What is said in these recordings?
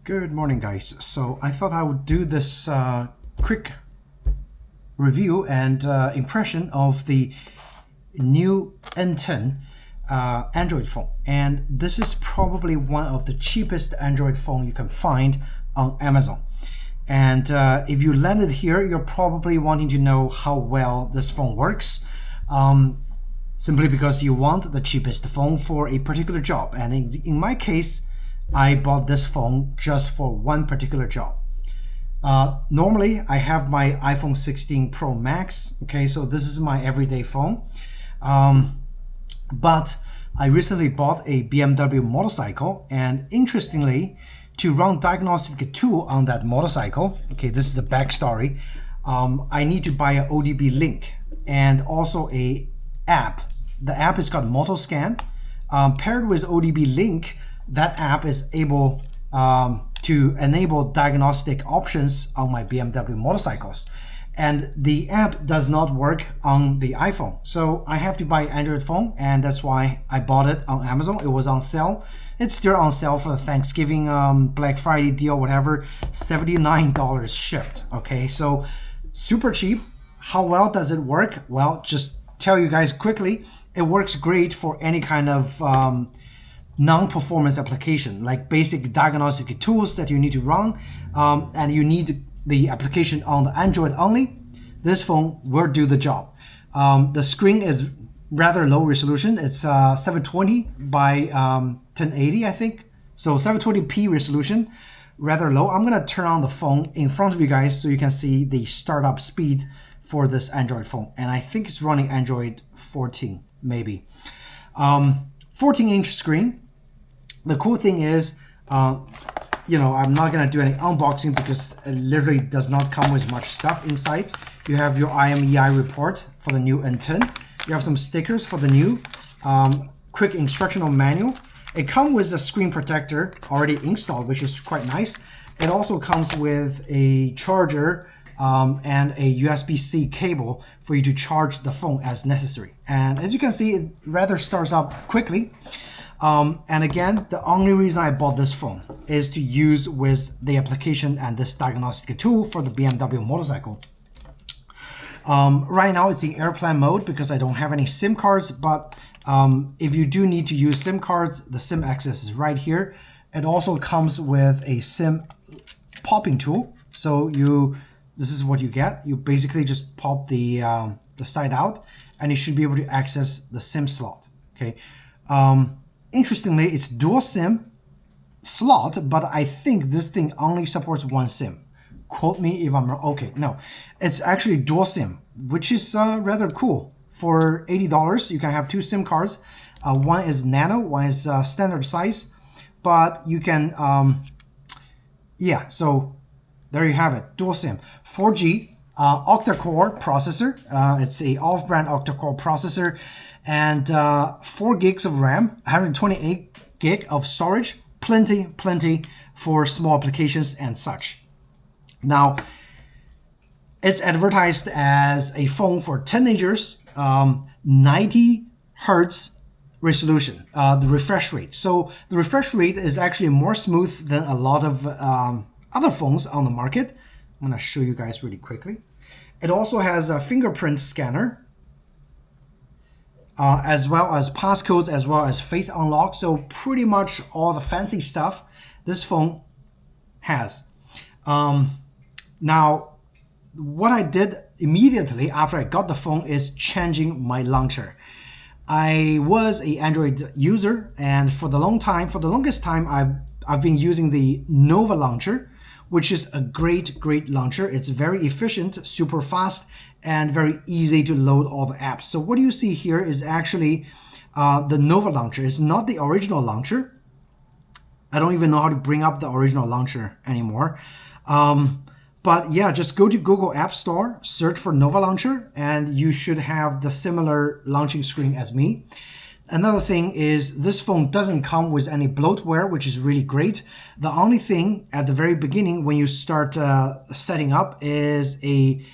Good morning, guys. So I thought I would do this quick review and impression of the new N10 Android phone. And this is probably one of the cheapest Android phone you can find on Amazon. And if you landed here, you're probably wanting to know how well this phone works. Simply because you want the cheapest phone for a particular job. And in my case, I bought this phone just for one particular job. Normally, I have my iPhone 16 Pro Max. Okay, so this is my everyday phone. But I recently bought a BMW motorcycle, and interestingly, to run diagnostic tool on that motorcycle, okay, this is the backstory, I need to buy an odblink and also a app. The app is called motoscan. Paired with odblink, that app is able to enable diagnostic options on my BMW motorcycles. And the app does not work on the iPhone. So I have to buy an Android phone, and that's why I bought it on Amazon. It was on sale. It's still on sale for the Thanksgiving, Black Friday deal, whatever, $79 shipped. Okay, so super cheap. How well does it work? Well, just tell you guys quickly, it works great for any kind of non-performance application, like basic diagnostic tools that you need to run, and you need the application on the Android only. This phone will do the job. The screen is rather low resolution. It's 720 by 1080, I think. So 720p resolution, rather low. I'm gonna turn on the phone in front of you guys so you can see the startup speed for this Android phone. And I think it's running Android 14, maybe. 14-inch screen. The cool thing is, I'm not gonna do any unboxing because it literally does not come with much stuff inside. You have your IMEI report for the new N10. You have some stickers for the new quick instructional manual. It comes with a screen protector already installed, which is quite nice. It also comes with a charger and a USB-C cable for you to charge the phone as necessary. And as you can see, it rather starts up quickly. And again, the only reason I bought this phone is to use with the application and this diagnostic tool for the BMW motorcycle. Right now it's in airplane mode because I don't have any SIM cards, but if you do need to use SIM cards, the SIM access is right here. It also comes with a SIM popping tool. So this is what you get. You basically just pop the side out and you should be able to access the SIM slot. Okay. Interestingly, it's dual SIM slot, but I think this thing only supports one SIM. Quote me if I'm wrong. Okay, no, it's actually dual SIM, which is rather cool. For $80, you can have two SIM cards. One is nano, one is standard size, but you can, so there you have it, dual SIM. 4G, octa-core processor. It's a off-brand octa-core processor. And 4 gigs of RAM, 128 gig of storage, plenty for small applications and such. Now, it's advertised as a phone for teenagers, 90 hertz resolution, the refresh rate. So the refresh rate is actually more smooth than a lot of other phones on the market. I'm gonna show you guys really quickly. It also has a fingerprint scanner, as well as passcodes, as well as face unlock. So pretty much all the fancy stuff this phone has. Now, what I did immediately after I got the phone is changing my launcher. I was an Android user, and for the longest time, I've been using the Nova launcher, which is a great launcher. It's very efficient, super fast, and very easy to load all the apps. So what you see here is actually the Nova launcher. It's not the original launcher. I don't even know how to bring up the original launcher anymore. But yeah, just go to Google App Store, search for Nova launcher, and you should have the similar launching screen as me. Another thing is this phone doesn't come with any bloatware, which is really great. The only thing at the very beginning when you start setting up is a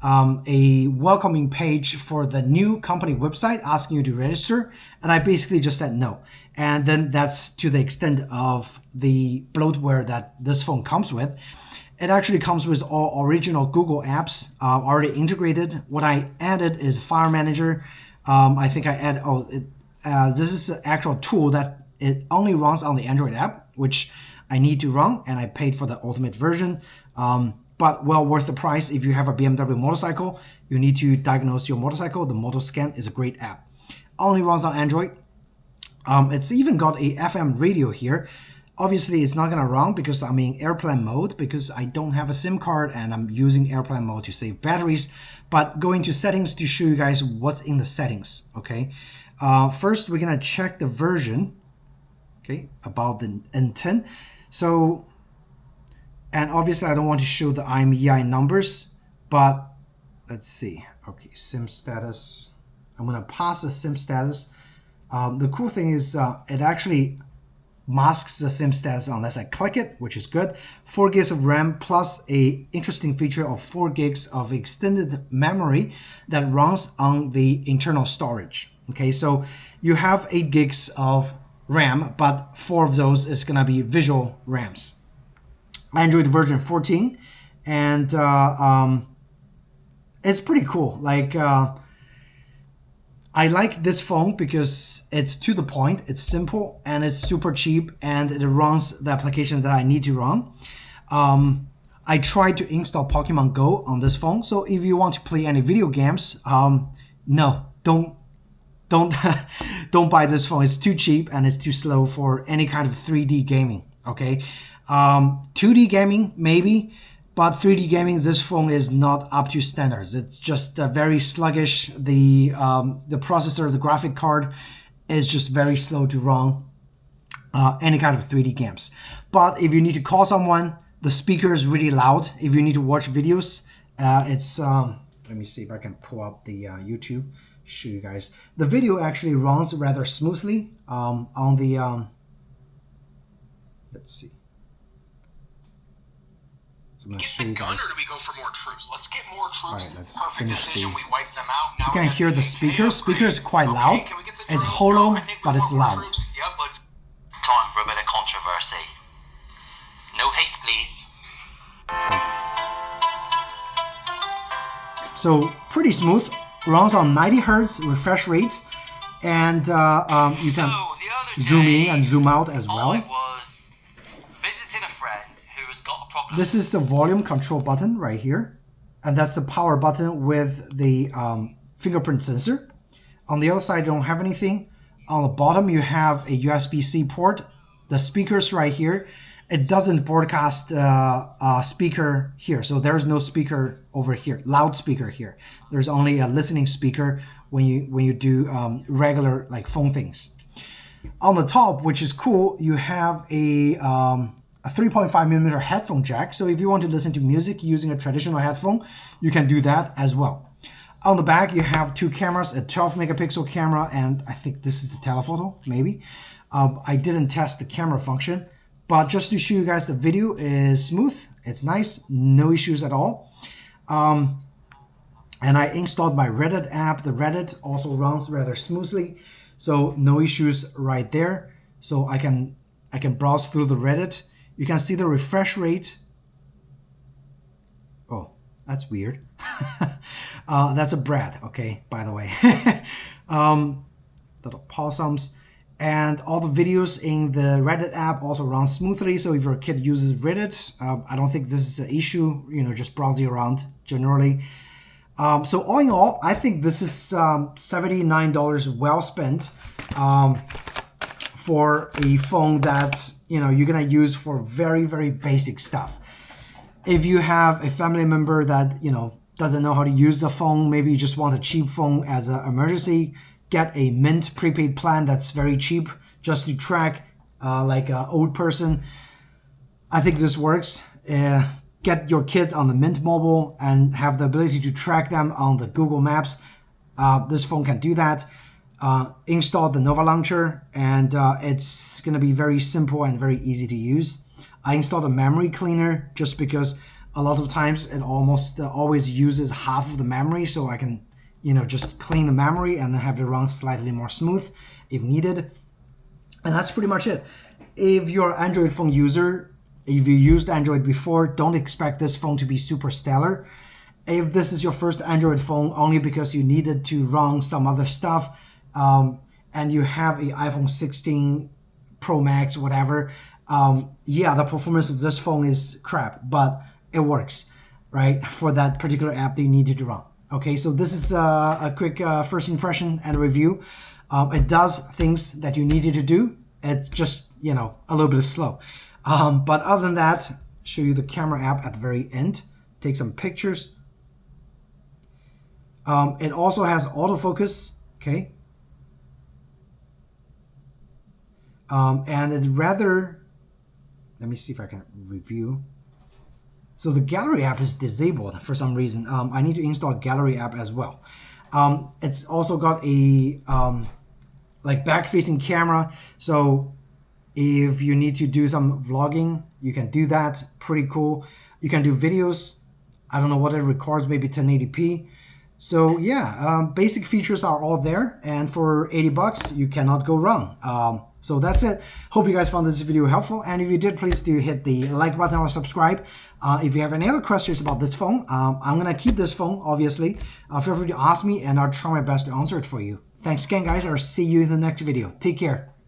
a welcoming page for the new company website asking you to register, and I basically just said no. And then that's to the extent of the bloatware that this phone comes with. It actually comes with all original Google apps already integrated. What I added is File Manager. I think I added, this is an actual tool that it only runs on the Android app, which I need to run, and I paid for the ultimate version. But well worth the price. If you have a BMW motorcycle, you need to diagnose your motorcycle. The motoscan is a great app. Only runs on Android. It's even got a FM radio here. Obviously, it's not going to run because I'm in airplane mode because I don't have a SIM card and I'm using airplane mode to save batteries. But going to settings to show you guys what's in the settings, okay? First, we're going to check the version, okay, about the N10. So, and obviously, I don't want to show the IMEI numbers, but let's see. Okay, SIM status. I'm going to pass the SIM status. The cool thing is it actually masks the SIM status unless I click it, which is good. 4 gigs of RAM plus a interesting feature of 4 gigs of extended memory that runs on the internal storage. Okay, so you have 8 gigs of RAM, but 4 of those is gonna be visual RAMs. Android version 14, and it's pretty cool. Like I like this phone because it's to the point, it's simple, and it's super cheap, and it runs the application that I need to run. I tried to install Pokemon Go on this phone, so if you want to play any video games, no, don't don't buy this phone. It's too cheap and it's too slow for any kind of 3D gaming. Okay, 2D gaming maybe. But 3D gaming, this phone is not up to standards. It's just very sluggish. The processor, the graphic card is just very slow to run any kind of 3D games. But if you need to call someone, the speaker is really loud. If you need to watch videos, it's, let me see if I can pull up the YouTube, show you guys. The video actually runs rather smoothly on the, let's see. So get the gun, or do we go for more troops? Let's get more troops. All right, let's Perfect finish decision. We wipe them out. Now you can hear the speaker. Speaker is quite loud. Can we get the it's drone? hollow, I think we but it's want more loud. troops. Yep, let's. Time for a bit of controversy. No hate, please. So pretty smooth. Runs on 90 hertz refresh rate, and you can zoom in and zoom out as well. I was visiting a friend who has got a problem. This is the volume control button right here, and that's the power button with the fingerprint sensor. On the other side, you don't have anything. On the bottom, you have a USB-C port. The speakers right here. It doesn't broadcast speaker here, so there's no speaker over here, loudspeaker here. There's only a listening speaker when you do regular like phone things. On the top, which is cool, you have a 3.5mm headphone jack. So if you want to listen to music using a traditional headphone, you can do that as well. On the back, you have 2 cameras, a 12-megapixel camera, and I think this is the telephoto, maybe. I didn't test the camera function, but just to show you guys, the video is smooth. It's nice, no issues at all. And I installed my Reddit app. The Reddit also runs rather smoothly, so no issues right there. So I can browse through the Reddit. You can see the refresh rate. Oh, that's weird. That's a Brad, okay, by the way. Little possums. And all the videos in the Reddit app also run smoothly. So if your kid uses Reddit, I don't think this is an issue, just browsing around generally. So all in all, I think this is $79 well spent for a phone that, you're gonna use for very, very basic stuff. If you have a family member that, doesn't know how to use the phone, maybe you just want a cheap phone as an emergency, get a Mint prepaid plan that's very cheap just to track like an old person. I think this works. Get your kids on the Mint mobile and have the ability to track them on the Google Maps. This phone can do that. Install the Nova Launcher, and it's going to be very simple and very easy to use. I installed a memory cleaner just because A lot of times it almost always uses half of the memory, so I can, you know, just clean the memory and then have it run slightly more smooth if needed. And that's pretty much it. If you're an Android phone user, if you used Android before, don't expect this phone to be super stellar. If this is your first Android phone only because you needed to run some other stuff, and you have an iPhone 16 Pro Max, whatever, yeah, the performance of this phone is crap, but it works, right, for that particular app that you needed to run. Okay, so this is a quick first impression and review. It does things that you needed to do. It's just, you know, a little bit slow. But other than that, show you the camera app at the very end. Take some pictures. It also has autofocus, okay? And it rather, let me see if I can review. So the gallery app is disabled for some reason. I need to install gallery app as well. It's also got a like back-facing camera. So if you need to do some vlogging, you can do that. Pretty cool. You can do videos. I don't know what it records, maybe 1080p. So yeah, basic features are all there. And for 80 bucks, you cannot go wrong. So that's it. Hope you guys found this video helpful. And if you did, please do hit the like button or subscribe. If you have any other questions about this phone, I'm going to keep this phone, obviously. Feel free to ask me and I'll try my best to answer it for you. Thanks again, guys. I'll see you in the next video. Take care.